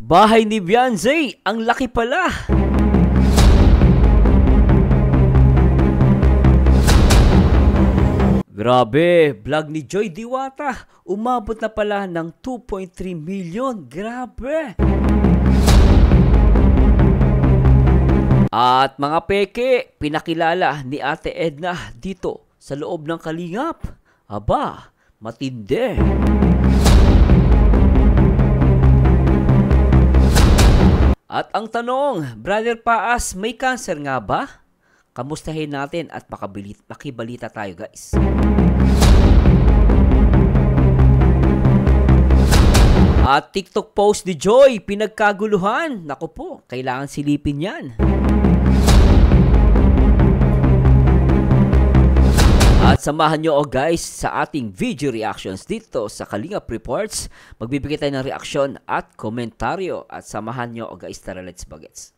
Bahay ni Beyonce, ang laki pala. Grabe, vlog ni Joy Diwata. Umabot na pala ng 2.3 million. Grabe. At mga peke, pinakilala ni Ate Edna dito sa loob ng Kalingap. Aba, matindi. At ang tanong, Brother Paas, may cancer nga ba? Kamustahin natin at makibalita tayo, guys. At TikTok post ni Joy, pinagkaguluhan. Naku po, kailangan silipin yan. At samahan nyo guys sa ating video reactions dito sa Kalingap Reports. Magbibigay tayo ng reaksyon at komentaryo. At samahan nyo guys, tara let's bagets.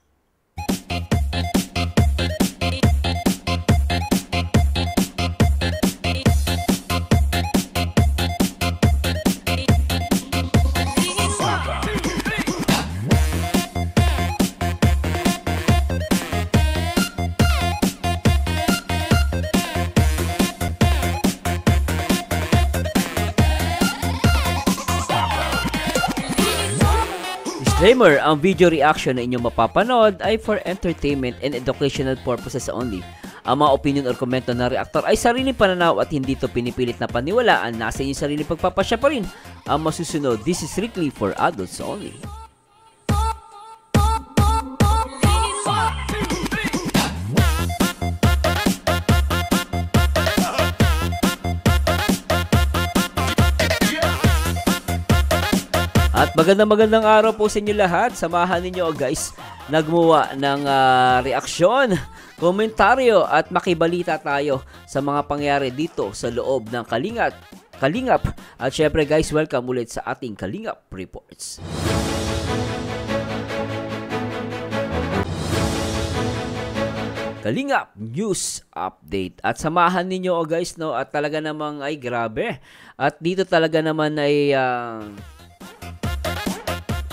Disclaimer, ang video reaction na inyong mapapanood ay for entertainment and educational purposes only. Ang mga opinion or komento ng reactor ay sariling pananaw at hindi ito pinipilit na paniwalaan. Nasa inyong sariling pagpapasya pa rin. Ang masusunod, this is strictly for adults only. At magandang araw po sa inyo lahat. Samahan ninyo guys, nagmuwa ng reaksyon, komentaryo at makibalita tayo sa mga pangyari dito sa loob ng Kalingap. At syempre guys, welcome ulit sa ating Kalingap Reports. Kalingap News Update. At samahan ninyo guys, no, at talaga namang ay grabe. At dito talaga naman ay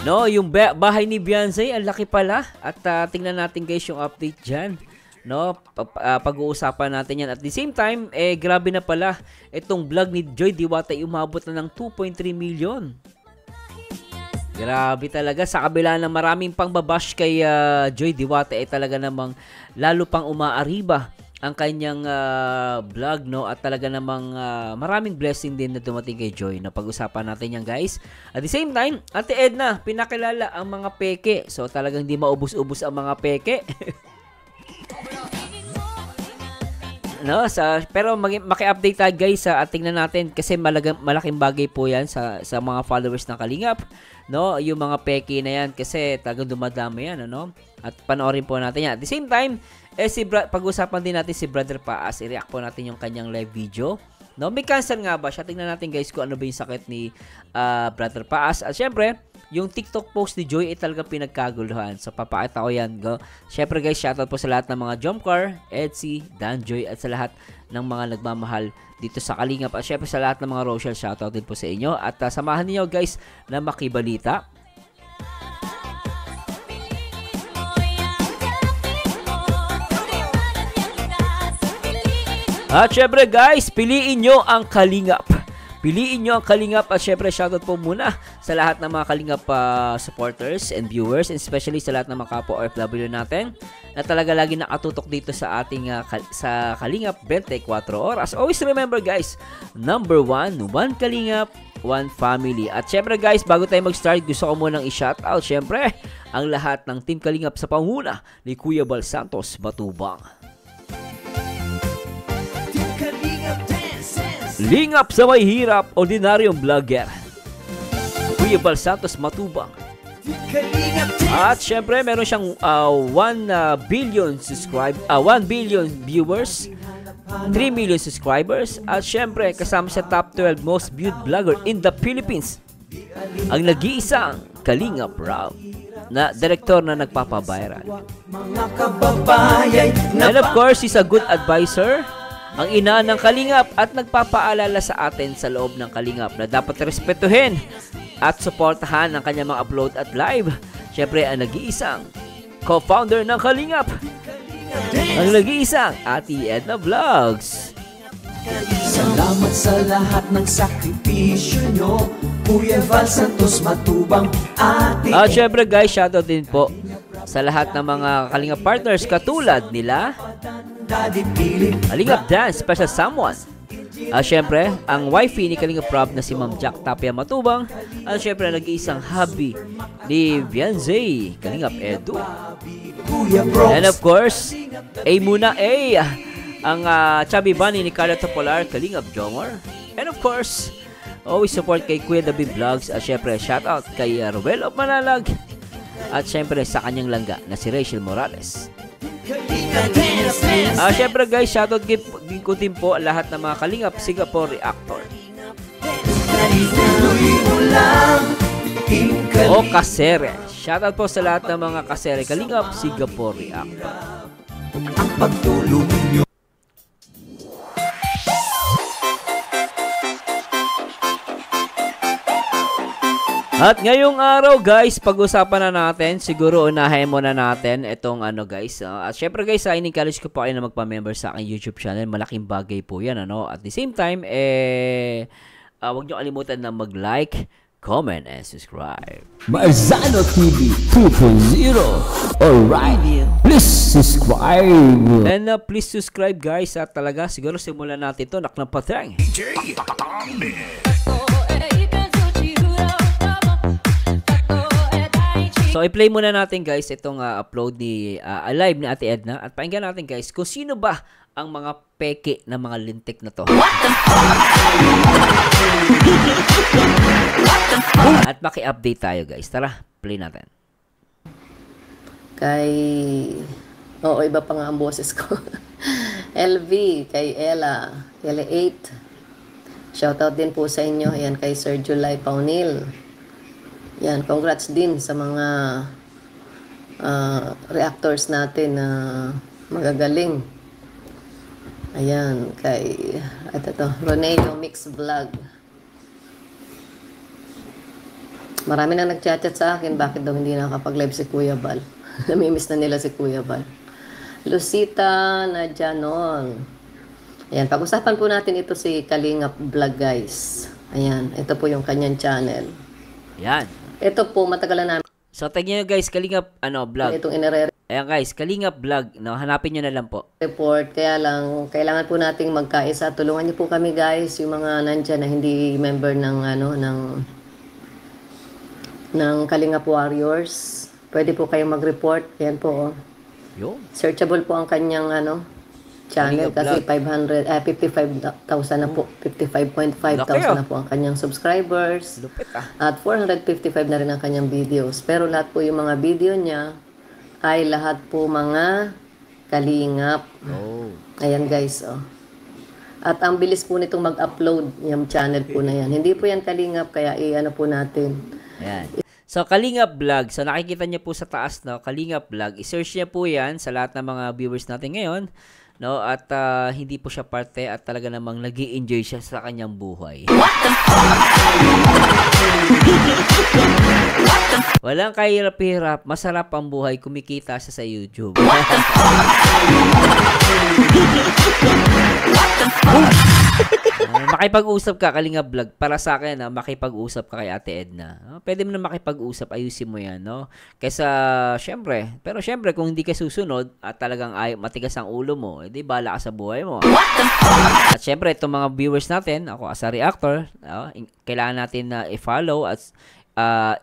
no, yung bahay ni Beyonce, ang laki pala. At tingnan natin guys yung update dyan. No, pag-uusapan natin yan. At the same time, grabe na pala. Itong vlog ni Joy Diwata ay umabot na ng 2.3 million. Grabe talaga. Sa kabila ng maraming pangbabash kay Joy Diwata, talaga namang lalo pang umaariba ang kanyang vlog, no? At talaga namang maraming blessing din na dumating kay Joy. Na pag-usapan natin yan guys. At the same time, Ate Edna, pinakilala ang mga peke. So talagang hindi maubos-ubos ang mga peke. No, pero maki-update tayo guys, tingnan natin kasi malaking bagay po yan sa mga followers ng Kalingap. No, yung mga peke na yan kasi talagang dumadami yan, ano? At panoorin po natin yan. At the same time, pag-usapan din natin si Brother Paas. I-react po natin yung kanyang live video. No, may cancer nga ba siya? Tingnan natin guys kung ano ba yung sakit ni Brother Paas. At syempre, yung TikTok post ni Joy ay talagang pinagkaguluhan. So papakita ko yan. Syempre guys, shoutout po sa lahat ng mga Jomcar, Etsy, Danjoy at sa lahat ng mga nagmamahal dito sa Kalingap. At syempre sa lahat ng mga Rochelle, shoutout din po sa inyo. At samahan niyo guys na makibalita. At syempre guys, piliin nyo ang Kalingap. Piliin nyo ang Kalingap. At syempre shoutout po muna sa lahat ng mga Kalingap supporters and viewers, and especially sa lahat ng mga kapwa OFW natin na talaga lagi nakatutok dito sa ating sa Kalingap 24 oras. Always remember guys, number 1 Kalingap, 1 family. At syempre guys, bago tayo mag-start, gusto ko munang i-shoutout syempre ang lahat ng Team Kalingap sa panguna ni Kuya Bal Santos Matubang. Lingap sa may hirap, ordinaryong vlogger Kuya Bal Santos Matubang. At syempre meron siyang 1 billion viewers, 3 million subscribers. At syempre kasama sa top 12 most viewed vlogger in the Philippines, ang nag-iisang Kalingap Rob na direktor na nagpapa-viral. And of course, he's a good advisor ang ina ng Kalingap at nagpapaalala sa atin sa loob ng Kalingap na dapat respetuhin at suportahan ang kanyang mga upload at live. Siyempre, ang nag-iisang co-founder ng Kalingap, ang nag-iisang Ate Edna Vlogs. Salamat sa lahat ng sakripisyo nyo, Kuya Val Santos Matubang, Ate. At syempre guys, shoutout din po sa lahat ng mga Kalingap partners katulad nila Kalingap Dance, Special Someone. Syempre, ang wifey ni Kalingap Rob na si Ma'am Jack Tapia Matubang. At syempre, nag-iisang hubby ni Vianzay, Kalingap Edu. And of course, A muna A, ang chubby bunny ni Carla Topolar, Kalingap Jomar. And of course, always support kay Kuya David Vlogs. At syempre, shoutout kay Ruel of Manalag. At syempre, sa kanyang langga na si Rachel Morales. Syempre guys, shoutout ko din po lahat ng mga Kalingap Singapore Reactor. O Kasere. Shoutout po sa lahat ng mga Kasere Kalingap Singapore Reactor. Ang pagtulong nyo. At ngayong araw guys, pag-usapan na natin, siguro unahin muna natin itong ano guys. At syempre guys, in-encourage ko po kayo na magpa-member sa aking YouTube channel. Malaking bagay po yan, ano. At the same time, huwag nyo kalimutan na mag-like, comment, and subscribe. Marzano TV 2.0. Alright, please subscribe. And please subscribe guys. At talaga, siguro simulan natin ito. Naknapatang. So, i-play muna natin guys itong upload ni live ni Ate Edna at pakinggan natin guys kung sino ba ang mga peke na mga lintik na to. At maki-update tayo guys. Tara, play natin. Oo, iba pa nga ang boses ko. LV, kay Ella, L8. Shoutout din po sa inyo. Ayan, kay Sir July Paunil. Yan, congrats din sa mga reactors natin na magagaling. Ayan, kay Roneo Mix Vlog. Marami na nagchat-chat sa akin, bakit daw hindi nakapag-live si Kuya Val. Namimiss na nila si Kuya Val. Lucita Nadjanon. Ayan, pag-usapan po natin ito si Kalingap Vlog guys. Ayan, ito po yung kanyang channel. Yan. Ito po, matagal na namin. So, tignan nyo guys, Kalingap Vlog. Itong Ayan guys, Kalingap Vlog. No, hanapin nyo na lang po. report. Kaya lang, kailangan po nating magkaisa. Tulungan niyo po kami guys, yung mga nandyan na hindi member ng, ng Kalingap Warriors. Pwede po kayong mag-report. Ayan po, oh. Yo. Searchable po ang kanyang, channel kasi 55,000 na po. 55,500 na po ang kanyang subscribers. Lupit At 455 na rin ang kanyang videos. Pero lahat po yung mga video niya ay lahat po mga Kalingap. Oh. Ayan guys, oh. At ang bilis po nitong mag-upload yung channel po na yan. Hindi po yan Kalingap, kaya i-ano po natin. Ayan. So, Kalingap Vlog. So, nakikita niyo po sa taas, no? Kalingap Vlog. I-search niya po yan sa lahat ng mga viewers natin ngayon. No, at hindi po siya parte at talaga namang nag-i-enjoy siya sa kanyang buhay. Walang kahirap-hirap, masarap ang buhay, kumikita siya sa YouTube. Makipag-usap ka, Kalingap Vlog. Para sa akin, makipag-usap ka kay Ate Edna. Pwede mo na makipag-usap, ayusin mo yan, no? Kaysa, syempre, pero syempre, kung hindi ka susunod at talagang matigas ang ulo mo, edi bala ka sa buhay mo. At syempre, itong mga viewers natin, ako as a reactor, kailangan natin na i-follow at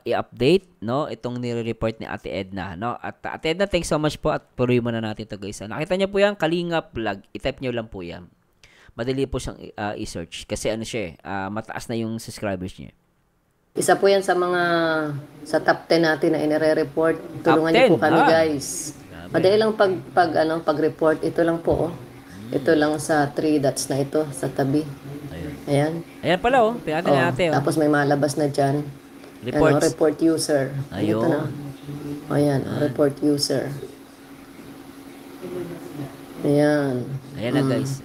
i-update, no, itong nire-report ni Ate Edna, no? At Ate Edna, thanks so much po at puruin mo na natin to guys. Nakita niyo po yan, Kalingap Vlog. I-type niyo lang po yan. Madali po siyang i-search kasi mataas na yung subscribers niya. Isa po yan sa mga sa top 10 natin na inire-report. Tulungan niyo po kami guys. Madali lang pag-report. Ito lang po, oh. Ito lang sa 3 dots na ito sa tabi. Ayan. Ayan pala, oh. Pinati na natin, oh. Tapos may malabas na dyan. Report user. Ayun. Ito na. Ayan, report user. Ayan. Ayan na guys.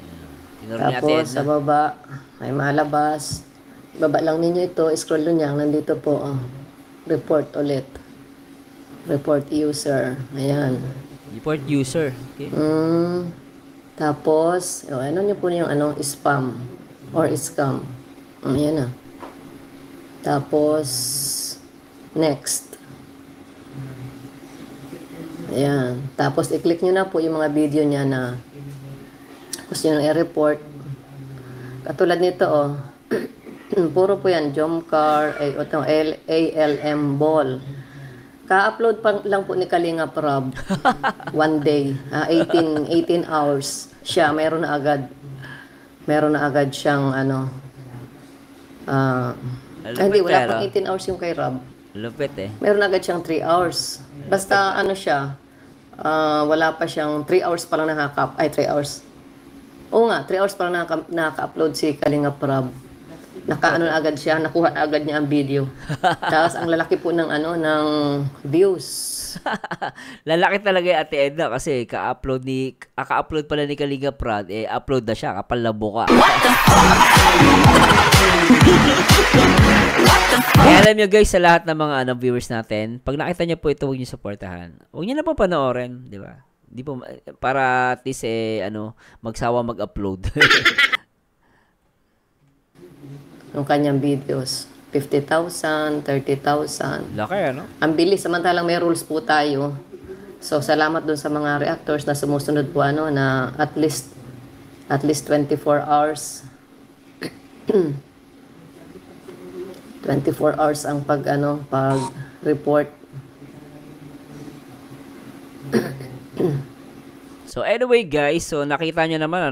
Tinuro ni Ate Tapos Edna. sa baba, may malabas. Baba lang ninyo ito, scroll nyo niya. Nandito po, report ulit. Report user. Ayan. Report user. Okay. Tapos, ano nyo po yung spam or scam. Ayan na. Tapos, next. Ayan. Tapos, i-click nyo na po yung mga video niya na gusto nyo i-report. Katulad nito, puro po yan, Jomcar, ALM Ball. Ka-upload pa lang po ni Kalinga Prab. One day. 18 hours. Siya, meron na agad. Meron na agad siyang hindi, wala pang 18 hours yung kay Rab. Lupit eh. Meron agad siyang 3 hours. Basta siya, wala pa siyang 3 hours pa lang 3 hours. Oo nga, 3 hours pa lang nakaka-upload si Kalinga Prab. Nakaano na agad siya, nakuha na agad niya ang video. Tapos ang lalaki po ng views. Lalaki talaga yung Ate Edna kasi ka-upload pala ni Kalinga Prad, upload na siya, kapal na buka. Kaya alam nyo guys, sa lahat ng mga viewers natin, pag nakita nyo po ito, huwag nyo supportahan. Huwag nyo na po panoorin, di ba? Di po, para at least magsawa mag-upload. Yung kanyang videos. 50,000, 30,000. Laki, ano? Ang bilis. Samantalang may rules po tayo. So, salamat dun sa mga reactors na sumusunod po na at least 24 hours. 24 hours ang pag-report. So, anyway guys, so nakita nyo naman,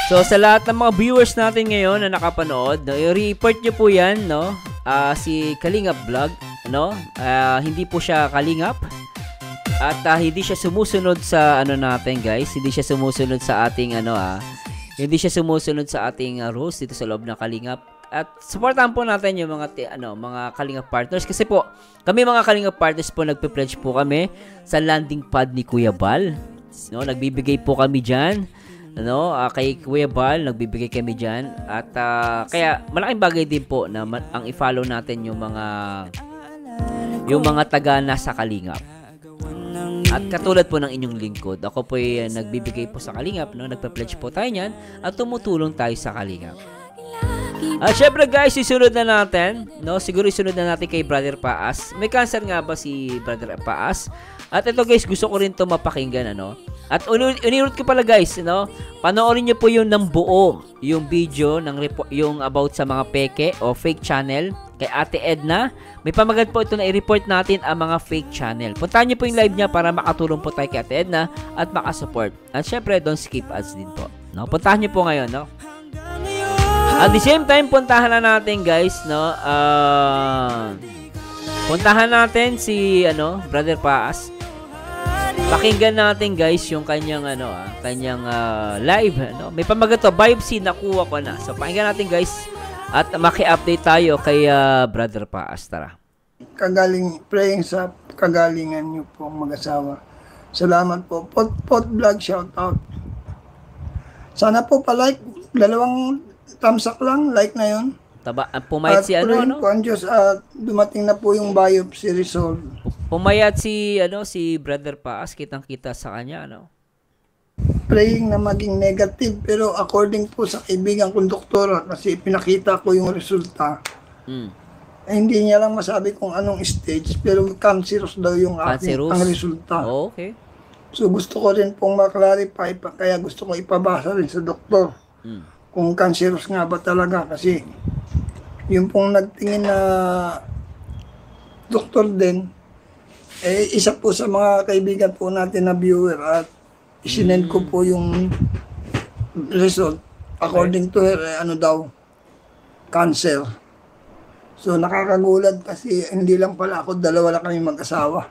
So, sa lahat ng mga viewers natin ngayon na nakapanood, i-report nyo po yan, si Kalingap Vlog, hindi po siya Kalingap. At hindi siya sumusunod sa natin, guys. Hindi siya sumusunod sa ating hindi siya sumusunod sa ating rules dito sa loob ng Kalingap. At supportahan po natin yung mga Kalingap partners kasi po, kami mga Kalingap partners po nagpe-pledge po kami sa landing pad ni Kuya Bal. Nagbibigay po kami diyan. Kay Kuya Bal, nagbibigay kami dyan. At kaya malaking bagay din po na ang i-follow natin yung mga taga nasa Kalingap. At katulad po ng inyong lingkod, ako po ay nagbibigay po sa Kalingap, nagpa-pledge po tayo niyan at tumutulong tayo sa Kalingap. At syempre guys, isunod na natin, siguro isunod na natin kay Brother Paas. May cancer nga ba si Brother Paas? At ito guys, gusto ko rin to mapakinggan, At unirot ko pala guys, panoorin niyo po yung ng buo, yung video yung about sa mga peke o fake channel kay Ate Edna. May pamagat po ito na i-report natin ang mga fake channel. Puntahan niyo po yung live niya para makatulong po tayo kay Ate Edna at makasupport. At syempre, don't skip ads din po. Puntahan niyo po ngayon, At the same time, puntahan na natin guys, puntahan natin si Brother Paas. Pakinggan natin guys yung kanyang live, May pamagat to, Vibe C, nakuha ko na. So pakinggan natin guys at maki-update tayo kay Brother Paas. Tara. Praying sa kagalingan niyo po mag-asawa. Salamat po. Pot vlog shout out. Sana po pa-like, 2 thumbs up lang, like na 'yon. Pumayat si po ang Diyos at dumating na po yung biopsy result. Pumayat si Brother Paas, kitang-kita sa kanya, Praying na maging negative, pero according po sa kaibigan kong doktora, kasi pinakita ko yung resulta, hindi niya lang masabi kung anong stage, pero cancerous daw yung ang resulta. Oh, okay. So gusto ko rin pong maklarify, kaya gusto ko ipabasa rin sa doktor kung cancerous nga ba talaga, kasi yung pong nagtingin na doktor din, isa po sa mga kaibigan po natin na viewer at isinend ko po yung result. According to her, cancer. So nakakagulat kasi hindi lang pala ako, 2 lang kami mag-asawa.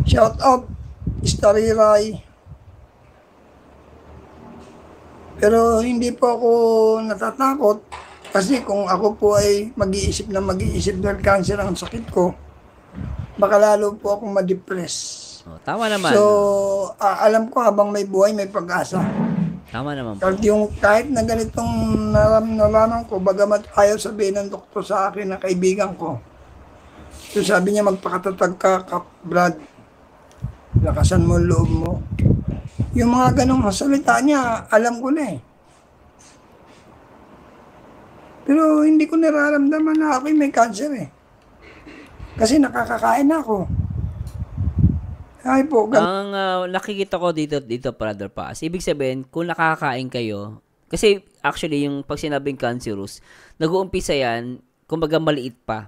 Shout out, Starry Rai. Pero hindi po ako natatakot kasi kung ako po ay mag-iisip dahil cancer ang sakit ko, baka lalo po akong ma-depress. Tama naman. So, alam ko habang may buhay, may pag-asa. Tama naman po. Kahit na ganitong nalaman ko, bagamat ayaw sabihin ng doktor sa akin na kaibigan ko. So sabi niya, magpakatatag ka, Brad. Lakasan mo ang loob mo. Yung mga ganong salita niya, alam ko na eh. Pero hindi ko nararamdaman na ako'y may cancer eh. Kasi nakakakain ako. Ay po, Ang nakikita ko dito Brother Paas, ibig sabihin, kung nakakain kayo, kasi actually, yung pag sinabing cancerous, nag-uumpisa yan, kumbaga maliit pa.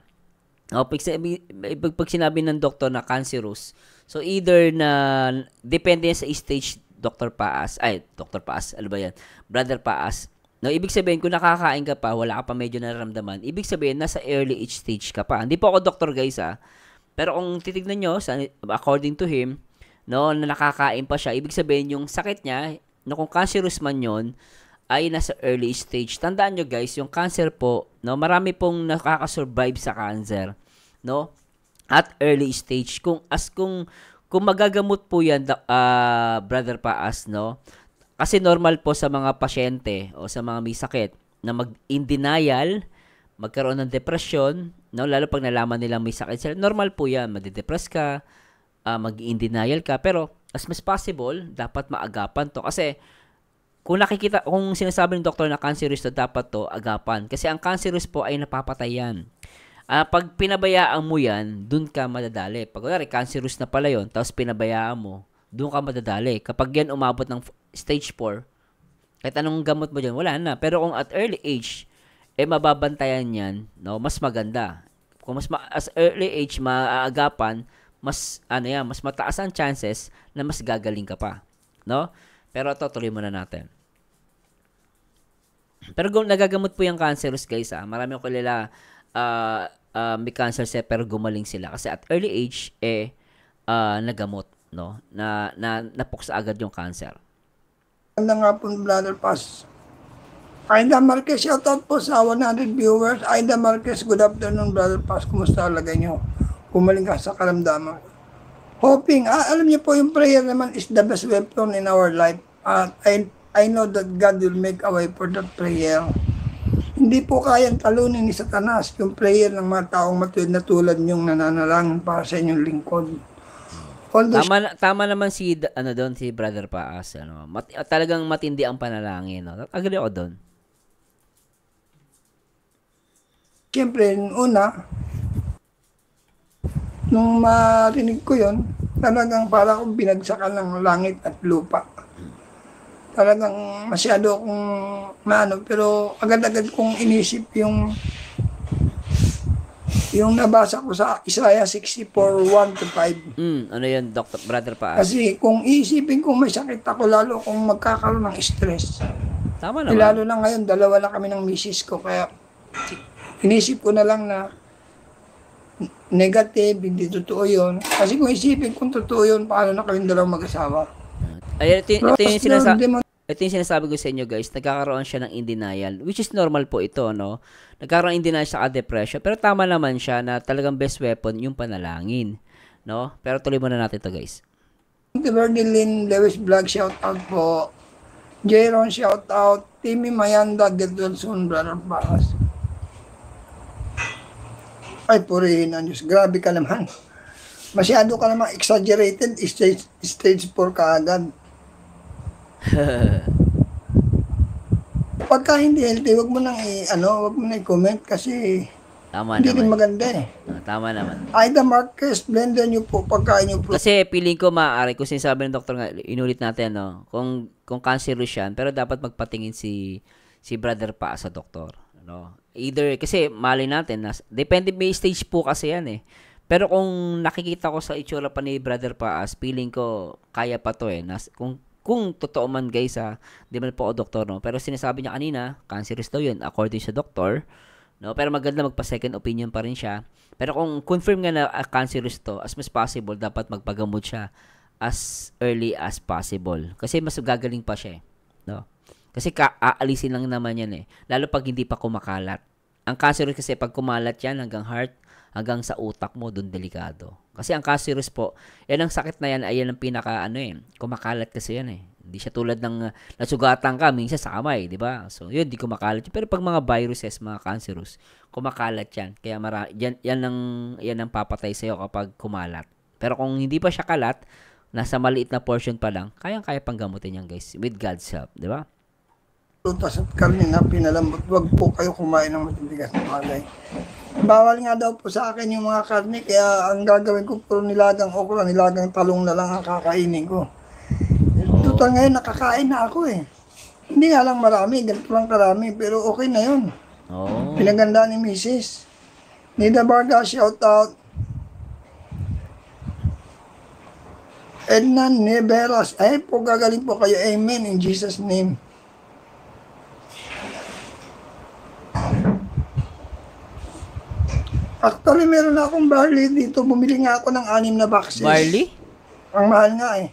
Pag sinabi ng doktor na cancerous, so either na, depende sa stage, Dr. Paas, ano ba yan? Brother Paas, no, ibig sabihin, kung nakakain ka pa, wala ka pa medyo nararamdaman, ibig sabihin, nasa early age stage ka pa. Hindi po ako doktor, guys, Pero kung titignan nyo, according to him, no, na nakakain pa siya, ibig sabihin yung sakit niya, no, kung cancerous man yun, ay nasa early stage. Tandaan nyo guys, yung cancer po, no, marami pong nakakasurvive sa cancer, no, at early stage. Kung magagamot po yan, Brother Paas, no, kasi normal po sa mga pasyente o sa mga may sakit na in denial, magkaroon ng depression, no, lalo pag nalaman nila may sakit sila, normal po yan, madidepress ka, mag-in denial ka, pero as much possible, dapat maagapan to. Kasi, kung sinasabi ng doktor na cancerous to, dapat to agapan. Kasi ang cancerous po ay napapatay yan. Pag pinabayaan mo yan, dun ka madadali. Pag cancerous na pala yun, tapos pinabayaan mo, dun ka madadali. Kapag yan umabot ng stage 4, kahit anong gamot mo dyan, wala na. Pero kung at early age, mababantayan yan, no, mas maganda. Kung as early age maaagapan, mas mataas ang chances na mas gagaling ka pa, no? Pero tuloy muna natin. Pero kung nagagamot po yung cancerous, guys, marami ko kilala may cancer siya pero gumaling sila kasi at early age nagamot, no? Na napuksa agad yung cancer. Ganda nga po, Brother Paas. Aida Marquez, shoutout po sa 100 viewers. Aida Marquez, good afternoon, Brother Paas. Kumusta lagay nyo? Kumaling ka sa karamdaman. Hoping, alam niyo po, yung prayer naman is the best weapon in our life. I know that God will make a way for that prayer. Hindi po kayang talunin ni Satanas yung prayer ng mga taong matuwid na tulad yung nananalangin para sa inyong lingkod. Tama naman si Brother Paas, talagang matindi ang panalangin, no? Agree ako doon. Siyempre, una, nung marinig ko yon, talagang para akong binagsakan ng langit at lupa. Talagang masyado akong pero agad-agad kong inisip yung nabasa ko sa Isaiah 64:1-5. Ano yun, Brother Paas? Kasi kung iisipin kong may sakit ako, lalo kung magkakaroon ng stress. Tama naman. Lalo na ngayon, dalawa na kami ng misis ko, kaya inisip ko na lang na negative, hindi totoo yun. Kasi kung isipin kung totoo yun, paano na kayong dalawang mag-asawa? Ito yung sinasabi ko sa inyo, guys, nagkakaroon siya ng in denial, which is normal po ito, no? Nagkakaroon in denial sa depression, pero tama naman siya na talagang best weapon yung panalangin, no? Pero tuloy muna natin ito, guys. Verdelin Lewis Vlog, shout out po. Jayron, shout out. Timmy Mayanda, get well soon, Brother Paas. Ay, purihin ang Diyos. Grabe ka naman. Masyado ka naman exaggerated. Stage 4 ka agad. Pagka hindi healthy, wag mo nang i-comment kasi hindi din maganda eh. Tama naman. Aida Marquez, blender nyo po pagkain nyo po. Kasi feeling ko maaari, kung sinasabi ng doktor nga, inulit natin, no? Kung cancerous yan, pero dapat magpatingin si Brother Paas sa doktor, no? Either, kasi mali natin, depende, may stage po kasi yan eh. Pero kung nakikita ko sa itsura pa ni Brother Paas, feeling ko kaya pa to eh. Kung totoo man guys di man po ako doktor, no? Pero sinasabi niya kanina, cancerous daw yun, according sa doktor, no? Pero maganda magpa second opinion pa rin siya. Pero kung confirm nga na cancerous to, as much possible, dapat magpagamot siya as early as possible. Kasi mas gagaling pa siya eh, no? Kasi aalisin lang naman yan eh. Lalo pag hindi pa kumakalat. Ang cancerous kasi pag kumalat yan hanggang heart, hanggang sa utak mo, doon delikado. Kasi ang cancerous po, yan ang sakit na yan, ay yan ang pinaka, kumakalat kasi yan eh. Hindi siya tulad ng nasugatan ka, minsan sa kamay, di ba? So, yun, di kumakalat. Pero pag mga viruses, mga cancerous, kumakalat yan. Kaya yan ang papatay sa'yo kapag kumalat. Pero kung hindi pa siya kalat, nasa maliit na portion pa lang, kayang-kaya pang gamutin yan, guys, with God's help, di ba? Prutas at karne na pinalambot. Huwag po kayo kumain ng matitigas na bagay. Bawal nga daw po sa akin yung mga karne, kaya ang gagawin ko puro nilagang okra, nilagang talong na lang ang kakainin ko. Total ngayon, nakakain na ako eh. Hindi nga lang marami, ganito lang karami, pero okay na yun. Oh. Pinaganda ni Mrs. Nida Varga, shout out. Edna Neveras, ay po gagaling po kayo, amen, in Jesus' name. Actually, meron na akong barley dito. Bumili nga ako ng 6 na boxes. Barley? Ang mahal nga eh.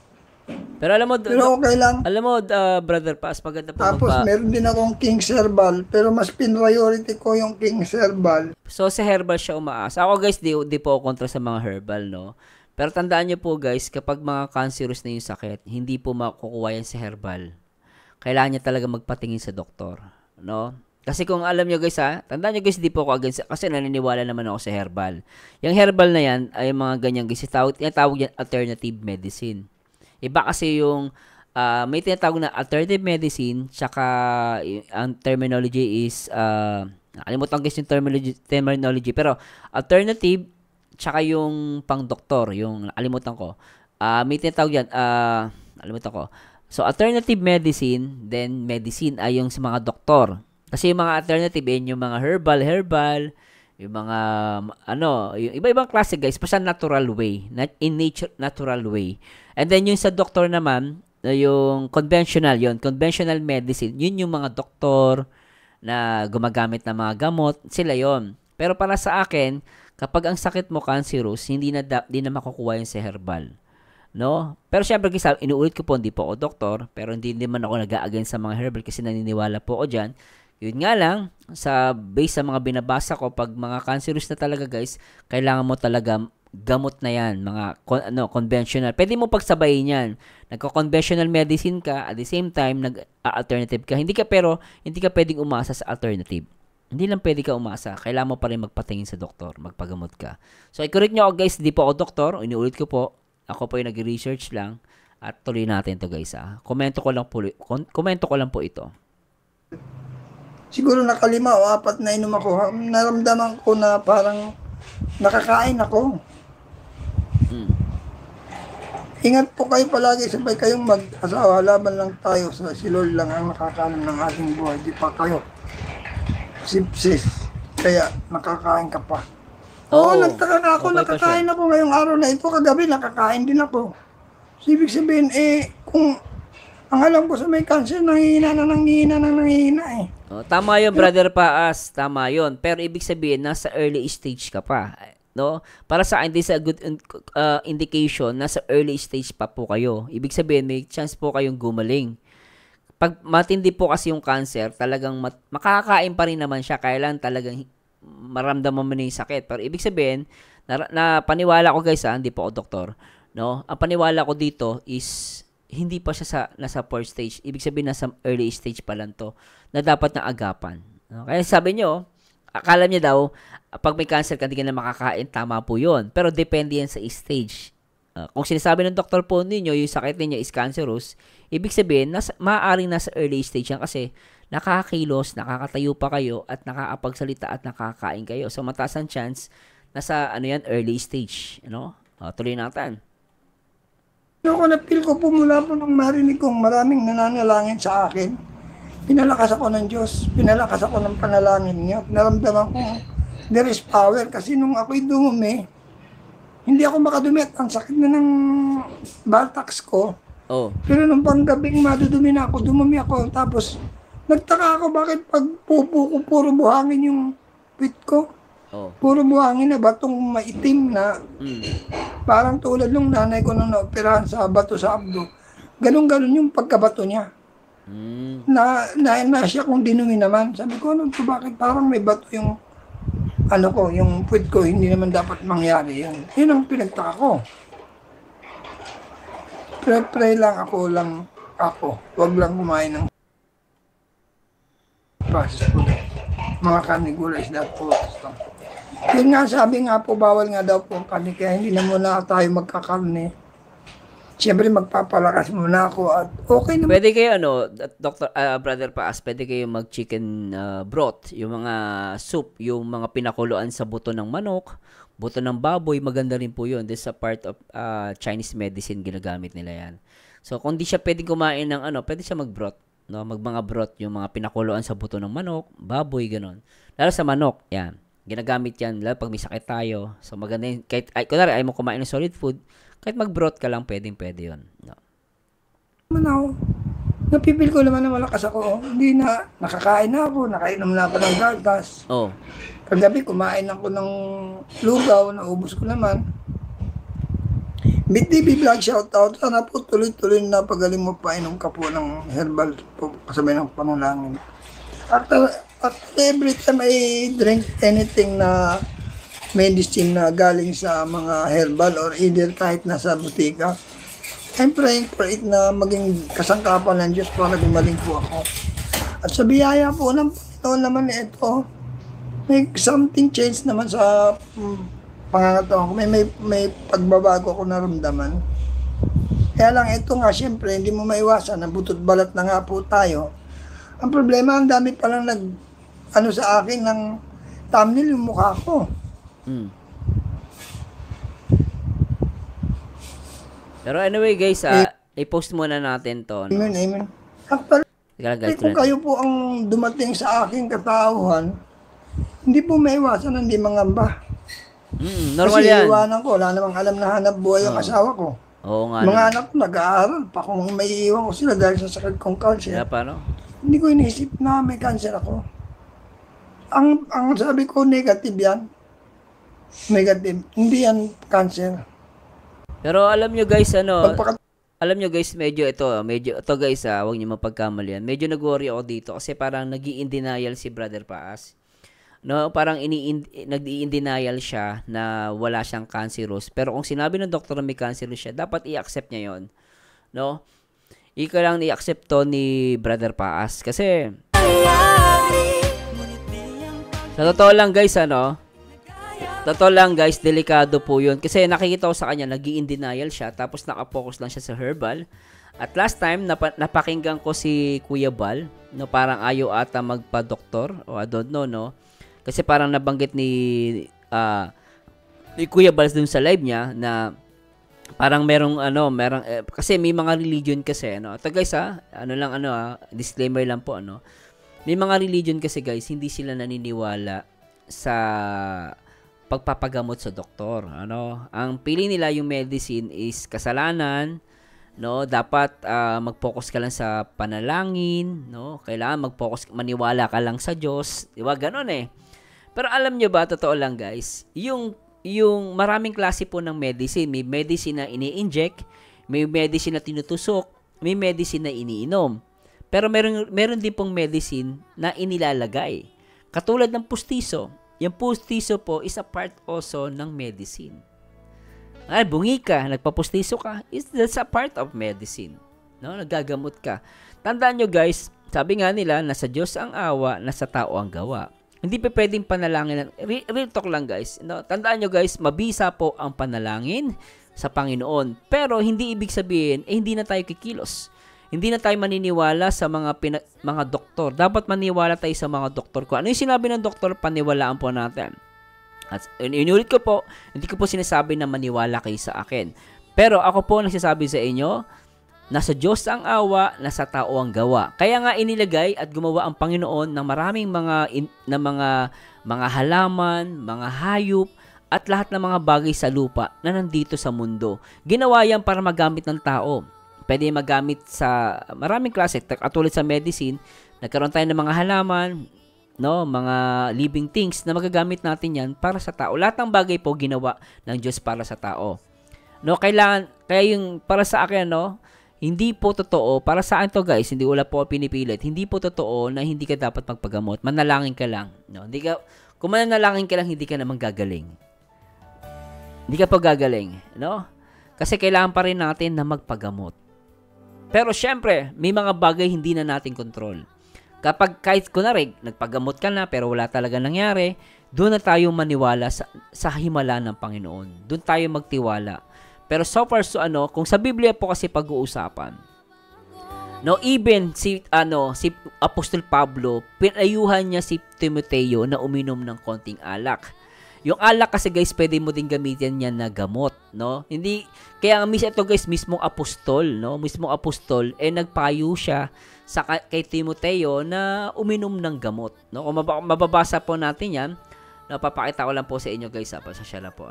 Pero alam mo, Pero okay lang. alam mo, Brother Paz, maganda po Tapos meron din akong King Herbal. Pero mas priority ko yung King Herbal. So, sa herbal siya umaasa. Ako, guys, di po ako kontra sa mga herbal, no? Pero tandaan niyo po, guys, kapag mga cancerous na yung sakit, hindi po makukuha yan sa herbal. Kailangan niya talaga magpatingin sa doktor, no? Kasi kung alam nyo guys tandaan nyo guys, di po ako against, kasi naniniwala naman ako sa herbal. Yung herbal na yan, ay mga ganyan guys, tinatawag yan alternative medicine. Iba kasi yung, may tinatawag na alternative medicine, tsaka ang terminology is, nakalimutan guys yung terminology, pero alternative, tsaka yung pang-doktor, yung nakalimutan ko. May tinatawag yan, nakalimutan ko. So, alternative medicine, then medicine ay yung sa mga doktor. Kasi yung mga alternative, yung mga herbal, yung mga, yung iba-ibang klase guys, basta natural way, in nature, natural way. And then yung sa doktor naman, yung conventional medicine, yun yung mga doktor na gumagamit ng mga gamot, sila yon. Pero para sa akin, kapag ang sakit mo cancerous, hindi na makukuha yun sa herbal. No? Pero syempre guys, inuulit ko po, hindi po ako doktor, pero hindi naman ako nag-a-against sa mga herbal kasi naniniwala po ako dyan. Yun nga lang, based sa mga binabasa ko, pag mga cancerous na talaga guys, kailangan mo talaga gamot na yan, mga conventional. Pwede mo pagsabayin yan. Nagko-conventional medicine ka, at the same time, nag-alternative ka. Hindi ka pwedeng umasa sa alternative. Hindi lang pwede ka umasa. Kailangan mo pa rin magpatingin sa doktor, magpagamot ka. So, i-correct nyo ako guys, hindi po ako doktor. Inuulit ko po, ako po yung nag-research lang. At tuloy natin to guys. Komento ko lang po ito. Siguro 5 o 4 na inom ako. Naramdaman ko na parang nakakain ako. Ingat po kayo palagi, sabay kayong mag-asawa. Laban lang tayo. Si Lord lang ang nakakalam ng ating buhay. Di pa kayo. Sipsis. Kaya nakakain ka pa. Oo, nagtaka na ako. Okay, nakakain ako ngayong araw na ito. Kagabi nakakain din ako. So, ibig sabihin, kung ang alam ko sa may cancer, nanghihina eh. Oh, tama yun, Brother Paas. Tama yun. Pero ibig sabihin, nasa early stage ka pa. No? Para sa akin, this is a good indication, nasa early stage pa po kayo. Ibig sabihin, may chance po kayong gumaling. Pag matindi po kasi yung cancer, talagang makakakain pa rin naman siya. Kaya lang talagang maramdaman mo na yung sakit. Pero ibig sabihin, na paniwala ko guys, hindi po ako doktor. No? Ang paniwala ko dito is, hindi pa siya nasa fourth stage. Ibig sabihin, nasa early stage pa lang to na dapat na agapan. Kaya sabi nyo, akala nyo daw, pag may cancer ka, hindi ka na makakain, tama po yun. Pero depende yan sa stage. Kung sinasabi ng doktor po ninyo, yung sakit ninyo is cancerous, ibig sabihin, maaaring nasa early stage yan kasi nakakakilos, nakakatayo pa kayo, at nakakapagsalita at nakakain kayo. So, mataas ang chance nasa early stage. Tuloy natin. Ako na-feel ko po mula po nung marinig kong maraming nananalangin sa akin. Pinalakas ako ng Diyos. Pinalakas ako ng panalangin niya. Naramdaman ko, there is power. Kasi nung ako'y dumumi, hindi ako makadumi at ang sakit na ng baltax ko. Oh. Pero nung panggabing madudumi na ako, dumumi ako. Tapos, nagtaka ako bakit pag pupo ko, puro buhangin yung pit ko. Oh. Puro buhangin na batong maitim na parang tulad nung nanay ko nung naoperahan sa bato sa abdo. Ganon-ganon yung pagkabato niya. Na siya kung dinumi naman. Sabi ko, ano to, bakit parang may bato yung ano ko, yung puwet ko, hindi naman dapat mangyari yun. Yun ang pinagtaka ko. Pray lang ako. Huwag lang kumain ng processed food. Mga karne, gulay, isda, fruits. Yun nga, sabi nga po, bawal nga daw po ang karne, kaya hindi na muna tayo magkakarne. Siyempre, magpapalakas muna ako at okay naman. Pwede kayo, Brother Paas, pwede kayo mag-chicken broth, yung mga soup, yung mga pinakuluan sa buto ng manok, buto ng baboy, maganda rin po yun. This is a part of Chinese medicine, ginagamit nila yan. So, kung di siya pwede kumain ng pwede siya mag-broth, no? Mga broth, yung mga pinakuluan sa buto ng manok, baboy, ganon. Lalo sa manok, yan. Ginagamit yan, lalo pag may sakit tayo. So, maganda yun. Kahit, kunwari, ayaw mo kumain ng solid food, kahit mag-broth ka lang, pwede yun. No. Naman ako. Napipil ko naman na malakas ako. Hindi na, nakakain na ako, nakainom na ako ng gatas. Oh. Kagabi, kumain ako ng lugaw, naubos ko naman. BTV Vlog, shoutout. Sana po tuloy-tuloy na pagaling mo pa, inom ka po ng herbal po, kasabay ng panalangin. At every time I drink anything na medicine na galing sa mga herbal or either kahit nasa butika, I'm praying for it na maging kasangkapan ng Diyos para gumaling po ako. At sa biyaya po ng Panginoon naman ito, may something change naman sa pangangatawan ko. May pagbabago ako naramdaman. Kaya lang ito nga, syempre, hindi mo maiwasan, nabutot balat na nga po tayo. Ang problema, ang dami palang sa akin ng thumbnail yung mukha ko. Pero anyway guys, i-post muna natin to. No? Amen. Actually, kung kayo po ang dumating sa aking katauhan, hindi po maiwasan, hindi mangamba. Normal kasi yan. Kasi iwanan ko, wala namang alam na hanap buhay ang asawa ko. Oo nga. Mga anak ko nag-aaral pa kung may iwan ko sila dahil sa sakit kong cancer. Kaya paano? Hindi ko inisip na may cancer ako. Ang sabi ko, negative yan. Negative. Hindi yan cancer. Pero alam nyo guys, medyo ito guys, huwag nyo mapagkamalian. Medyo nag-worry ako dito kasi parang nag-i-in denial si Brother Paas. No, parang nag-i-in denial siya na wala siyang cancerous. Pero kung sinabi ng doktor na may cancerous siya, dapat i-accept niya 'yon. No? Ika lang i-accept to ni Brother Paas kasi sa totoo lang guys, delikado po 'yun kasi nakikita ko sa kanya nag-i-in denial siya tapos naka-focus lang siya sa herbal. At last time napakinggan ko si Kuya Bal, no, parang ayaw ata magpa-doktor o I don't know, no. Kasi parang nabanggit ni Kuya Bal dun sa live niya na parang merong kasi may mga religion kasi, no. Ito guys, disclaimer lang po, no. May mga religion kasi guys, hindi sila naniniwala sa pagpapagamot sa doktor, ano. Ang pili nila yung medicine is kasalanan, no. Dapat mag-focus ka lang sa panalangin, no. Kailangan maniwala ka lang sa Diyos, 'di ba? Ganoon eh. Pero alam nyo ba, totoo lang guys, yung maraming klase po ng medicine. May medicine na ini-inject, may medicine na tinutusok, may medicine na iniinom. Pero meron din pong medicine na inilalagay. Katulad ng pustiso. Yung pustiso po is a part also ng medicine. Bungi ka, nagpapustiso ka, that's a part of medicine. No? Nagagamot ka. Tandaan nyo guys, sabi nga nila, nasa Diyos ang awa, nasa tao ang gawa. Hindi pa pwedeng panalangin. Real talk lang guys. No? Tandaan nyo guys, mabisa po ang panalangin sa Panginoon. Pero hindi ibig sabihin, hindi na tayo kikilos. Hindi na tayo maniniwala sa mga doktor. Dapat maniwala tayo sa mga doktor ko. Ano yung sinabi ng doktor? Paniwalaan po natin. At inulit ko po, hindi ko po sinasabi na maniwala kayo sa akin. Pero ako po nagsasabi sa inyo, nasa Diyos ang awa, nasa tao ang gawa. Kaya nga inilagay at gumawa ang Panginoon ng maraming mga halaman, mga hayop, at lahat ng mga bagay sa lupa na nandito sa mundo. Ginawa yan para magamit ng tao. Pwede magamit sa maraming klase. Katulad sa medicine, nagkaroon tayo ng mga halaman, no, mga living things na magagamit natin yan para sa tao. Lahat ng bagay po ginawa ng Diyos para sa tao. No, kaya yung para sa akin, no, hindi po totoo, para sa akin to guys, hindi wala po pinipilit, hindi po totoo na hindi ka dapat magpagamot. Manalangin ka lang. No? Kung mananalangin ka lang, hindi ka naman gagaling. Hindi ka pa gagaling, no? Kasi kailangan pa rin natin na magpagamot. Pero syempre, may mga bagay hindi na natin control. Kapag kahit kunwari, nagpagamot ka na pero wala talaga nangyari, doon na tayo maniwala sa himala ng Panginoon. Doon tayo magtiwala. Pero so far, kung sa Biblia po kasi pag-uusapan, no, even si Apostol Pablo, pinayuhan niya si Timoteo na uminom ng konting alak. Yung alak kasi guys, pwede mo din gamitin yan na gamot, no? Hindi, kaya ito guys, mismong apostol, no? Mismong apostol, nagpayo siya kay Timoteo na uminom ng gamot, no? Kung mababasa po natin yan, napapakita ko lang po sa inyo guys, pasasya lang po,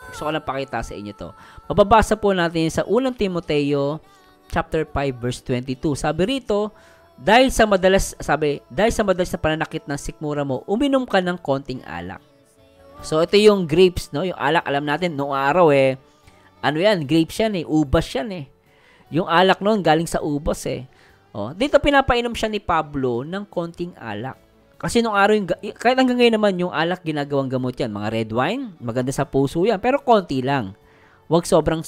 gusto ko lang pakita sa inyo to. Mababasa po natin sa unang Timoteo, chapter 5, verse 22. Sabi rito, dahil sa madalas na pananakit ng sikmura mo, uminom ka ng konting alak. So, ito yung grapes, no? Yung alak, alam natin, noong araw, grapes yan, ubas yan, Yung alak noon, galing sa ubas, dito, pinapainom siya ni Pablo ng konting alak. Kasi noong araw, kahit hanggang ngayon naman, yung alak, ginagawang gamot yan. Mga red wine, maganda sa puso yan, pero konti lang. Wag sobrang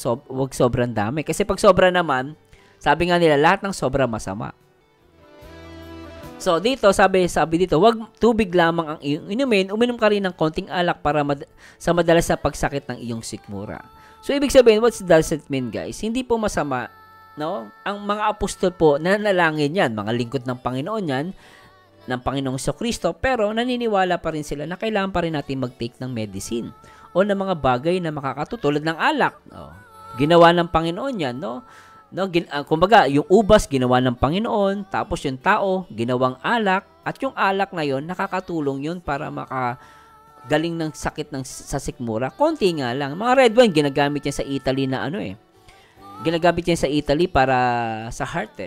dami. Kasi pag sobra naman, sabi nga nila, lahat ng sobra masama. So, dito, sabi dito, wag tubig lamang ang iyong inumin, uminom ka rin ng konting alak para sa madalas na pagsakit ng iyong sikmura. So, ibig sabihin, what does it mean, guys? Hindi po masama, no? Ang mga apostol po, nanalangin yan, mga lingkod ng Panginoon yan, ng Panginoong Jesucristo, pero naniniwala pa rin sila na kailangan pa rin natin mag-take ng medicine o ng mga bagay na makakatutulad ng alak. Ginawa ng Panginoon yan, no? Kumbaga, yung ubas ginawa ng Panginoon, tapos yung tao ginawang alak, at yung alak na yon nakakatulong yun para makagaling ng sakit sa sikmura. Konti nga lang. Mga red wine ginagamit niya sa Italy na ginagamit niya sa Italy para sa heart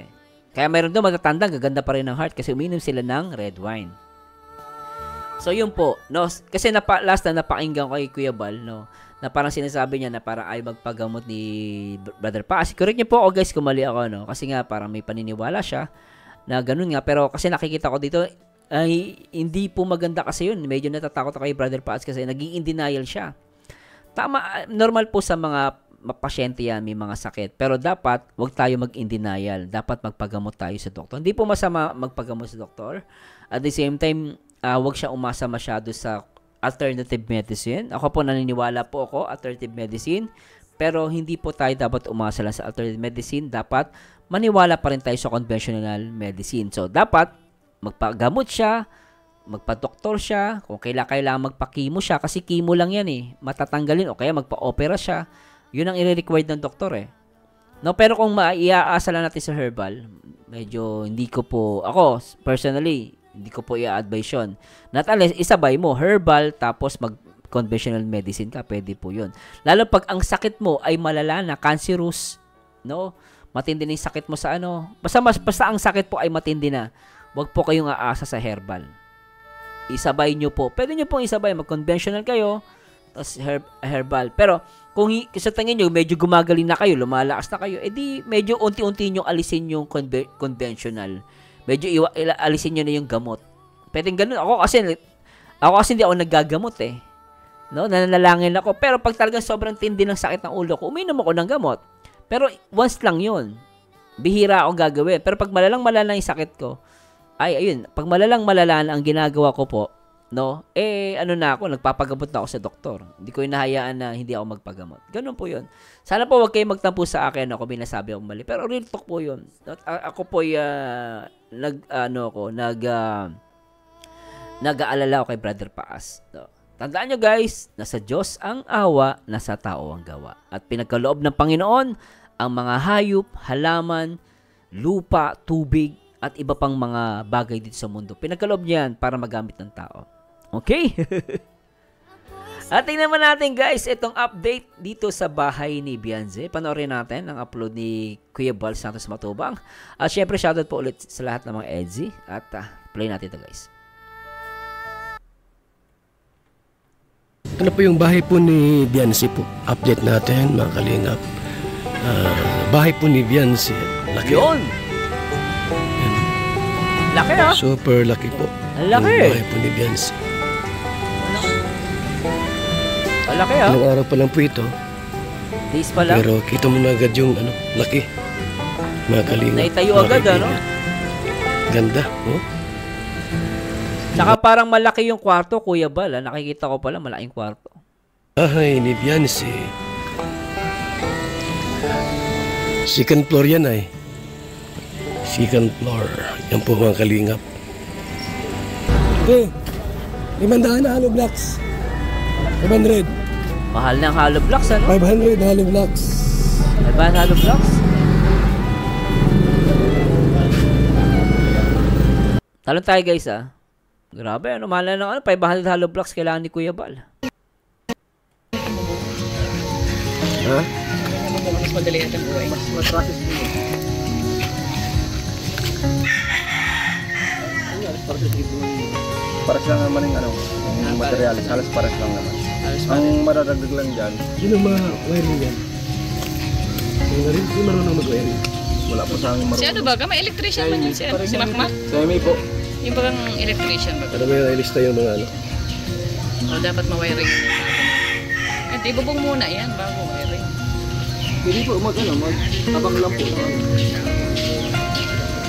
Kaya mayroon doon matatanda, gaganda pa rin ng heart kasi uminom sila ng red wine. So yun po, no? Kasi last na napakinggan ko kay Kuya Bal, no? Na parang sinasabi niya na parang ay magpagamot ni Brother Paas. Correct niyo po ako guys kung mali ako, no? Kasi nga parang may paniniwala siya na ganun nga. Pero kasi nakikita ko dito, ay hindi po maganda kasi yun. Medyo natatakot ako kay Brother Paas kasi naging in denial siya. Tama, normal po sa mga pasyente yan, may mga sakit. Pero dapat, wag tayo mag-in denial. Dapat magpagamot tayo sa doktor. Hindi po masama magpagamot sa doktor. At the same time, wag siya umasa masyado sa alternative medicine. Ako po naniniwala po ako, alternative medicine. Pero hindi po tayo dapat umasa lang sa alternative medicine. Dapat maniwala pa rin tayo sa conventional medicine. So, dapat magpagamot siya, magpa-doktor siya, kung kailangan magpa-chemo siya, kasi chemo lang yan matatanggalin, o kaya magpa-opera siya. Yun ang i-required ng doktor No, pero kung maiaasa lang natin sa herbal, medyo hindi ko po, ako personally, hindi ko po i-advise yun. Not unless, isabay mo, herbal, tapos mag-conventional medicine ka, pwede po yun. Lalo pag ang sakit mo ay malala na, cancerous, no? Matindi na yung sakit mo sa basta ang sakit po ay matindi na, wag po kayong aasa sa herbal. Isabay nyo po. Pwede nyo pong isabay, mag-conventional kayo, tapos herbal. Pero, kung sa tingin nyo, medyo gumagaling na kayo, lumalakas na kayo, edi medyo unti-unti nyo alisin yung conventional. Medyo alisin nyo na yung gamot. Pwedeng ganun. Ako kasi hindi ako naggagamot No, nananalangin ako. Pero pag talagang sobrang tindi ng sakit ng ulo ko, uminom ako ng gamot. Pero once lang yun. Bihira akong gagawin. Pero pag malalang-malala yung sakit ko, ayun, pag malalang-malala ang ginagawa ko po, no, na ako, nagpapagamot na ako sa doktor. Hindi ko hinahayaan na hindi ako magpagamot. Ganun po yun. Sana po wag kayong magtampo sa akin ako, binasabi akong mali. Pero real talk po yun. Ako po nag-aalala ako kay Brother Paas. No. Tandaan nyo guys, nasa Diyos ang awa, nasa tao ang gawa. At pinagkaloob ng Panginoon ang mga hayop, halaman, lupa, tubig, at iba pang mga bagay dito sa mundo. Pinagkaloob niyan para magamit ng tao. Okay? At tingnan naman natin guys, itong update dito sa bahay ni Beyonce. Panoorin natin ang upload ni Kuya Bal Santos Matubang. At syempre shoutout po ulit sa lahat ng mga EDZI. At play natin ito guys. Ano po yung bahay po ni Beyonce po? Update natin mga kalingap. Bahay po ni Beyonce. Laki. Yun! Laki Super laki po. Laki! Yung bahay po ni Beyonce. Malaki ah. Ilang araw pa lang po ito. Days pa lang. Pero kita mo na agad yung laki. Mga kalingap. Naitayo mga agad, kaibigan. ano? Ganda, oh. Tsaka parang malaki yung kwarto, Kuya Bal. Nakikita ko pala, malaking kwarto. Bahay ni Biancy. Second floor yan ay. Second floor. Yan po mga kalingap. Okay. 500 na hollow blocks. 500. Mahal ng hollow blocks, ano? 500 na hollow blocks. May ba hollow blocks? Talon tayo guys ah. Grabe, ano? Mahal na ng 500 hollow blocks kailangan ni Kuya Bal. Ha? Mas madali ang buhay. Mas matrasis din. Pares lang naman yung materialis. Halos pares lang naman. Ang maradagdag lang dyan, Sino ma-wiring yan? Sino marunong mag-wiring? wala po sa aming Si ano ba? May electrician man yun si Makmak? Sa MA po. Yung bagang electrician ba? Ano ba yung ilista yung mga O dapat ma-wiring yun. Hindi, bubong muna yan bago wiring. Pwede po abang lang po.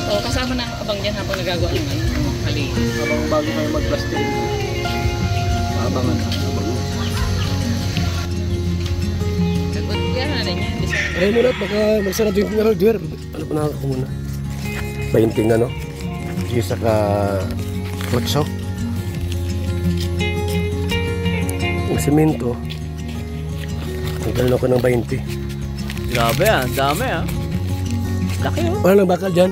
O kasama na ang abang dyan habang nagagawa ng kali. Abang bago kayo mag-plastic. Abangan. Good, yan na rin yan. Design. Ay muna, baka magsarado yung funeral gear. Ano pa nakaka ko muna? 20 ano? Yung saka 8. Ang semento. Nagkaroon ako ng 20. Grabe ah, ang dami ah. Laki oh. Wala nang bakal dyan.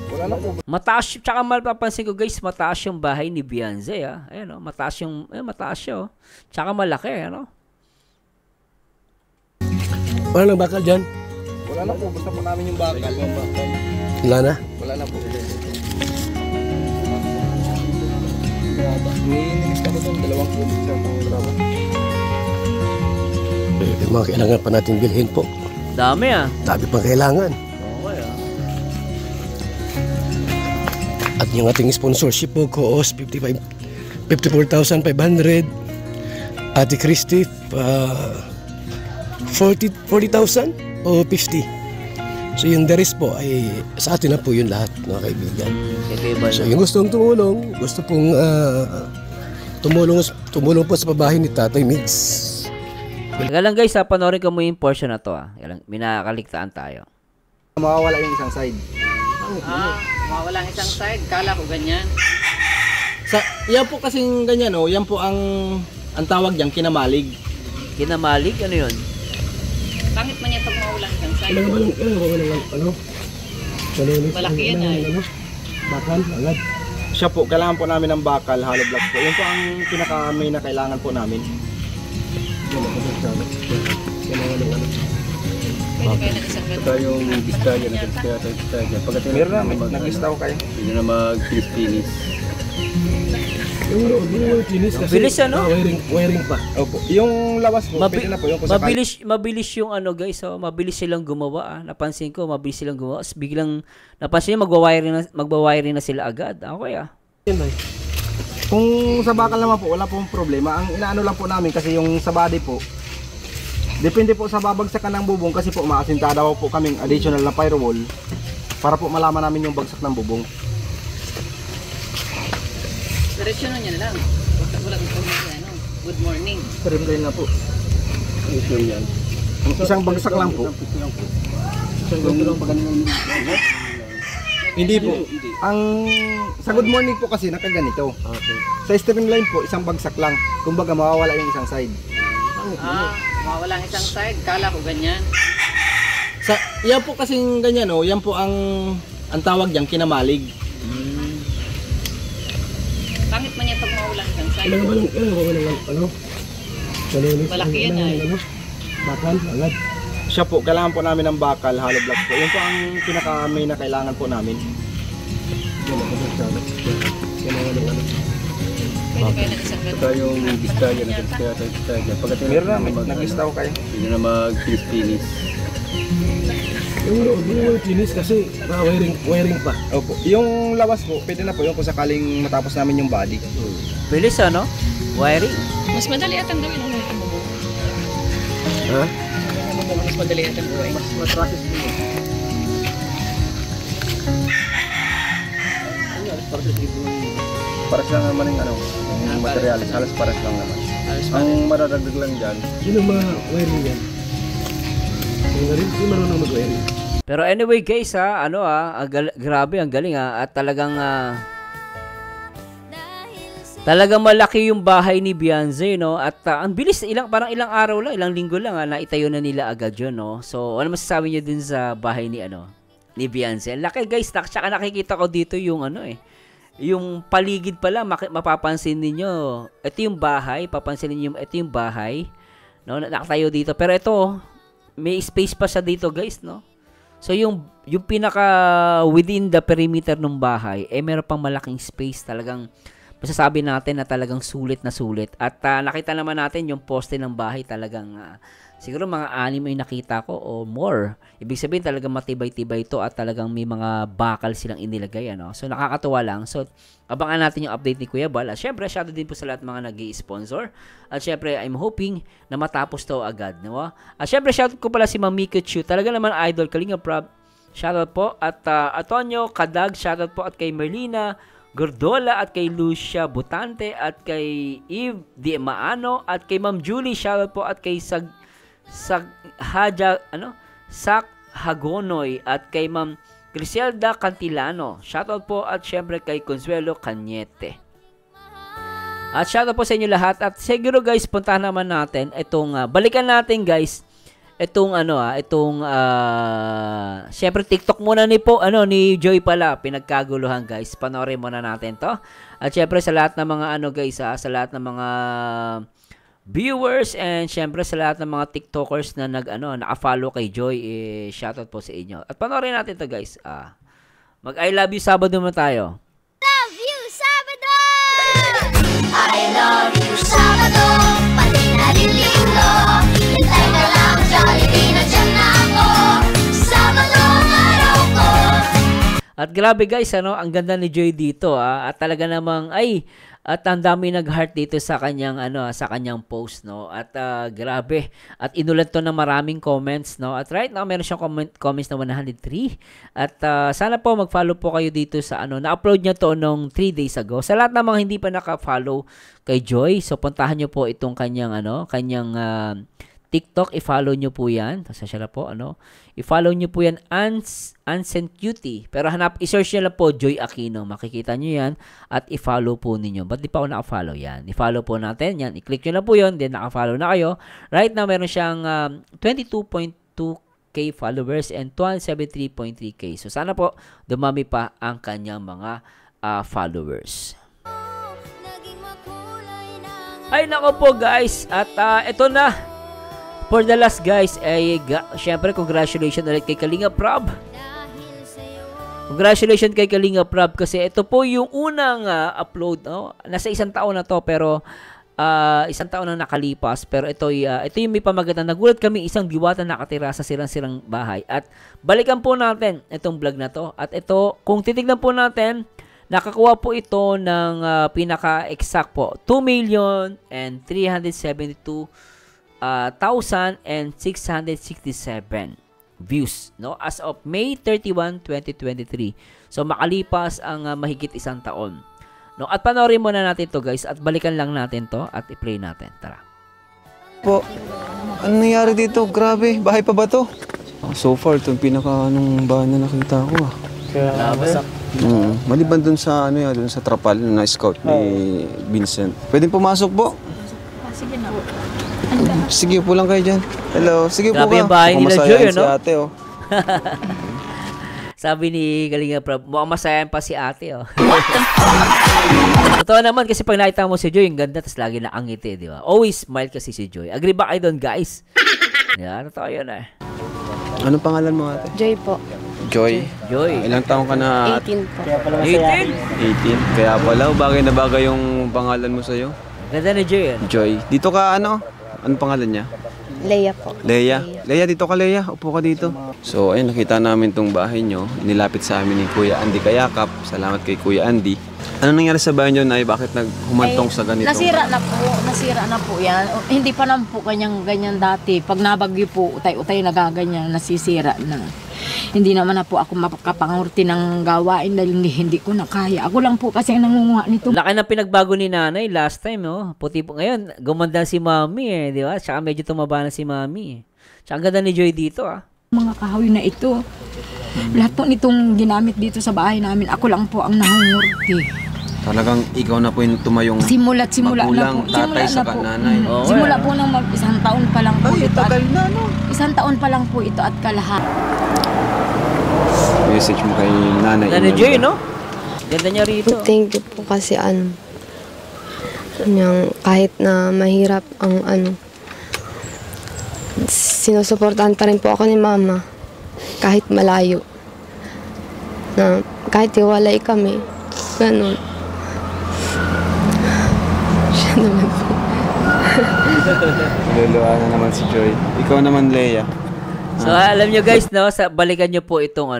Wala na po. Mataas, tsaka mapapansin ko guys, mataas yung bahay ni Beyonce ah. Ayan oh, mataas siya oh. Tsaka malaki ano. Wala nang bakal dyan. Wala na po. Basta po namin yung bakal. Wala na. Wala na po. Nilinis na ko itong 2 kubik sa panggraba. Yung mga kailangan pa natin bilhin po. Dami ah. Dami pang kailangan. Okay ah. At yung ating sponsorship po, Coos, 54,500. Ate Christy, 40,000 o 50. So yung the rest po ay sa atin na po yun lahat, mga kaibigan. Kaya So yung gustong tumulong, gusto pong tumulong po sa pabahay ni Tatay Migs. Teka lang guys, panoorin ko mo yung portion na to ah. May nakakaligtaan tayo. Mawawala yung isang side. Mawala ang isang side. Kala ko ganyan. Yan po kasing ganyan yan po ang tawag diyan kinamalig. Kinamalig, ano yun? Pangit man yan pag mawala ang isang side. Malaki yan ay. Bakal, agad. Siya po, kailangan po namin ng bakal, hollow blocks po. Yun po ang pinaka-main na kailangan po namin. Pwede kayo ng isang ganun. Yung distarya na distarya. Pagdating meron namin, nag-lista ko kayo. Hindi na mag-finish. Yung loob, yung kinis kasi Bilis, ano? wiring pa. Opo. Yung labas po, pwede na po yung Mabilis yung ano guys, oh, mabilis silang gumawa ah. Napansin ko, mabilis silang gumawa. Tapos biglang napansin niyo magwa-wiring na sila agad. Okay ah. Kung sa bakal naman po, wala pong problema. Ang inaano lang po namin kasi yung sa body po, depende po sa babagsakan ng bubong kasi po maasintada po kaming additional na firewall para po malaman namin yung bagsak ng bubong. Diretso nun yan lang. Wala kong ano. Good morning. Reply na po. Yan. Isang bagsak lang po. Hindi po. Ang sa good morning po kasi nakaganito. Okay. Sa streamline po, isang bagsak lang. Kumbaga mawawala yung isang side. Mawala ang isang side. Kala ko ganyan. Yan po kasing ganyan yan po ang tawag diyan kinamalig. Pangit man yan pag mawala ang isang side. Malaki yan ay. Bakal, agad. Siya po, kailangan po namin ng bakal, hollow blocks po. Yun po ang pinaka-main na kailangan po namin. Pwede kayo ng isang ganun. Yung distarya na distarya. Pagdating meron namin, nag-lista ko kayo. Hindi na mag-finish. Yung loob, yung kinis kasi wiring pa. Opo. Yung labas po, pwede na po yung kung sakaling matapos namin yung body. Bilis ano? Wiring. Mas madali atang gawin ang bubong. Ha? Mas madali natin buhay. Mas matrasis din yun. Pares lang naman yung materialis. Halos pares lang naman. Ang maradagdag lang dyan. Sino ma-wiring yan? Sino marunong mag-wiring? Pero anyway guys grabe, ang galing at talagang malaki yung bahay ni Beyonce, no? At ang bilis, parang ilang araw lang, ilang linggo lang naitayo na nila agad yun, no? So, ano masasabi niyo din sa bahay ni Beyonce? Ang laki guys, tsaka nakikita ko dito yung yung paligid pala, mapapansin niyo. Ito yung bahay, papansin niyo ito yung bahay, no? Nakatayo dito. Pero ito, may space pa siya dito, guys, no? So yung pinaka within the perimeter ng bahay, meron pang malaking space, talagang masasabi natin na talagang sulit na sulit. At nakita naman natin yung poste ng bahay, talagang siguro mga 6 yung nakita ko o more. Ibig sabihin talagang matibay-tibay ito at talagang may mga bakal silang inilagay, So nakakatuwa lang. So abangan natin yung update ni Kuya Bal. At syempre, shout out din po sa lahat mga nag-i-sponsor. At syempre, I'm hoping na matapos to agad, no? At syempre, shout out ko pala si Ma'am Miko Chu. Talaga naman idol, Kalinga Prab. Shout out po. At Antonio Kadag, shout out po. At kay Merlina Gordola, at kay Lucia Butante, at kay Eve Di Maano, at kay Ma'am Julie, shoutout po, at kay Sak Hagonoy, at kay Ma'am Griselda Cantilano, shoutout po, at syempre kay Consuelo Cañete. At shoutout po sa inyo lahat. At siguro guys, puntahan naman natin itong balikan natin guys syempre TikTok muna ni Joy pala, pinagkaguluhan guys. Panoorin muna natin to. At syempre sa lahat ng mga guys, sa lahat ng mga viewers and syempre sa lahat ng mga TikTokers na naka-follow kay Joy, shoutout po sa inyo. At panoorin natin to guys. Mag I love you Sabado muna tayo. Love you Sabado! I love you Sabado, pati na rin linggo. Hintay ka lang, Jollibee, nandiyan na ako. Sabado ang araw ko. At grabe guys, ang ganda ni Joy dito, at talaga namang at ang dami nag-heart dito sa kanyang sa kanyang post, no? At grabe, at inulat to ng maraming comments, no? At right now meron siyang comments na 103. At sana po mag-follow po kayo dito sa na-upload niya to nung 3 days ago. Sa lahat ng mga hindi pa naka-follow kay Joy, so puntahan niyo po itong kanyang kanyang TikTok, i-follow nyo po yan. Pasensya na po, i-follow nyo po yan, Ancient Cutie. Pero i-search nyo lang po, Joy Aquino. Makikita nyo yan, at i-follow po ninyo. Ba't di pa ako naka-follow yan? I-follow po natin yan. I-click nyo lang po yun, then naka-follow na kayo. Right now, meron siyang 22.2k followers and 273.3k. So, sana po, dumami pa ang kanyang mga followers. Ay, nako po guys. At ito na. For the last guys, syempre congratulations ulit kay Kalinga Prab. Congratulations kay Kalinga Prab kasi ito po yung unang upload, nasa 1 taon na to, pero 1 taon na nakalipas, pero ito yung may pamagitan. Nagulat kami, isang diwata nakatira sa silang bahay. At balikan po natin itong vlog na to. At ito, kung titignan po natin, nakakuha po ito ng pinaka-exact po, 2,372,667 views, no, as of May 31, 2023. So makalipas ang mahigit 1 taon, no. At panoorin muna natin to guys, at balikan lang natin to at i-play natin. Tara po. Ano nangyari dito? Grabe, bahay pa ba to? So far, itong pinaka bahay na nakita ko. Kaya basak. Maliban dun sa dun sa trapal na scout ni Vincent. Pwedeng pumasok po? Sige na. Sige po lang kayo dyan. Hello, sige po ka. Grabe yung bahay nila Joy, no? Si ate, Sabi ni Kalinga Prab, mukhang masayan pa si ate, Totoo naman kasi pag nakita mo si Joy, yung ganda, tapos lagi nakangiti, di ba? Always smile kasi si Joy. Agree ba kayo doon, guys? Yeah, totoo yun, Anong pangalan mo, ate? Joy po. Joy? Joy. Ilang taong ka na? 18 po. 18? Kaya pala, bagay na bagay yung pangalan mo sa'yo. Ganda ni Joy, Joy. Dito ka, anong pangalan niya? Leia po. Leia. Leia, dito ka, Leia. Upo ka dito. So, ayun, nakita namin tong bahay nyo. Nilapit sa amin ni Kuya Andy Kayakap. Salamat kay Kuya Andy. Ano nangyari sa bahay niyo, Nay? Bakit naghumantong sa ganito? Nasira na po yan. Hindi pa naman po ganyan dati. Pag nabagyo po, utay-utay nagaganyan, nasisira na. Hindi naman na po ako makapangurti ng gawain dahil hindi ko na kaya. Ako lang po kasi ang nangunguha nito. Laki ng pinagbago ni nanay last time, no? Puti po ngayon, gumanda si mami eh, di ba? Tsaka medyo tumaba na si mami eh. Tsaka ang ganda ni Joy dito ah. Mga kahoy na ito. Lahat po nitong ginamit dito sa bahay namin, ako lang po ang nangungurti. Talagang ikaw na po yung tumayong Simula magulang, na po. tatay sa nanay. Simula po nang isang taon pa lang po ito. Tagal na, no? Isang taon pa lang po ito at kalahati. Message mo kay nanay. Nanay Joy, no? Ganda niya rito. Thank you po kasi kahit na mahirap ang sinusuportahan pa rin po ako ni Mama kahit malayo. Na kahit hiwalay kami, ganun. Siya naman po. Luluha na naman si Joy. Ikaw naman, Leia. So alam nyo guys, no, balikan nyo po itong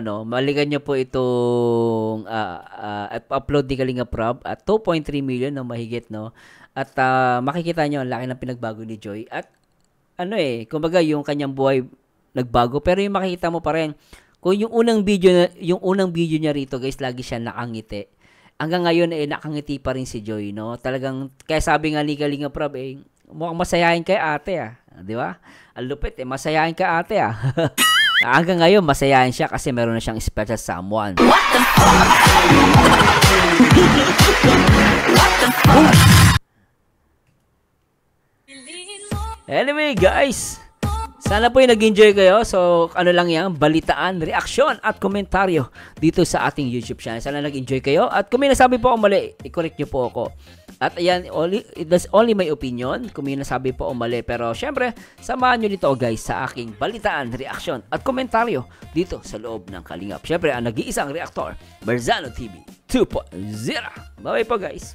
upload ni Kalinga Prab at 2.3 million na mahigit, no. At makikita nyo ang laki ng pinagbago ni Joy at kumbaga yung kanyang buhay nagbago, pero yung makikita mo pa rin kung yung unang video niya rito, guys, lagi siya nakangiti. Hanggang ngayon nakangiti pa rin si Joy, no. Talagang kaya sabi nga ni Kalinga Prab mukhang masayahin kay ate di ba? Ang lupit masayahin kay ate Hanggang ngayon masayahin siya kasi meron na siyang special someone. What the fuck? Anyway, guys, sana po nag-enjoy kayo. So, lang yan, balitaan, reaksyon at komentaryo dito sa ating YouTube channel. Sana nag-enjoy kayo. At kung may nasabi po ako mali, i-correct nyo po ako. At ayan, that's only my opinion. Kung may nasabi po ako mali. Pero, syempre, samahan nyo dito, guys, sa aking balitaan, reaksyon at komentaryo dito sa loob ng Kalingap. Syempre, ang nag-iisang reaktor, Barzano TV 2.0. Bye-bye po, guys.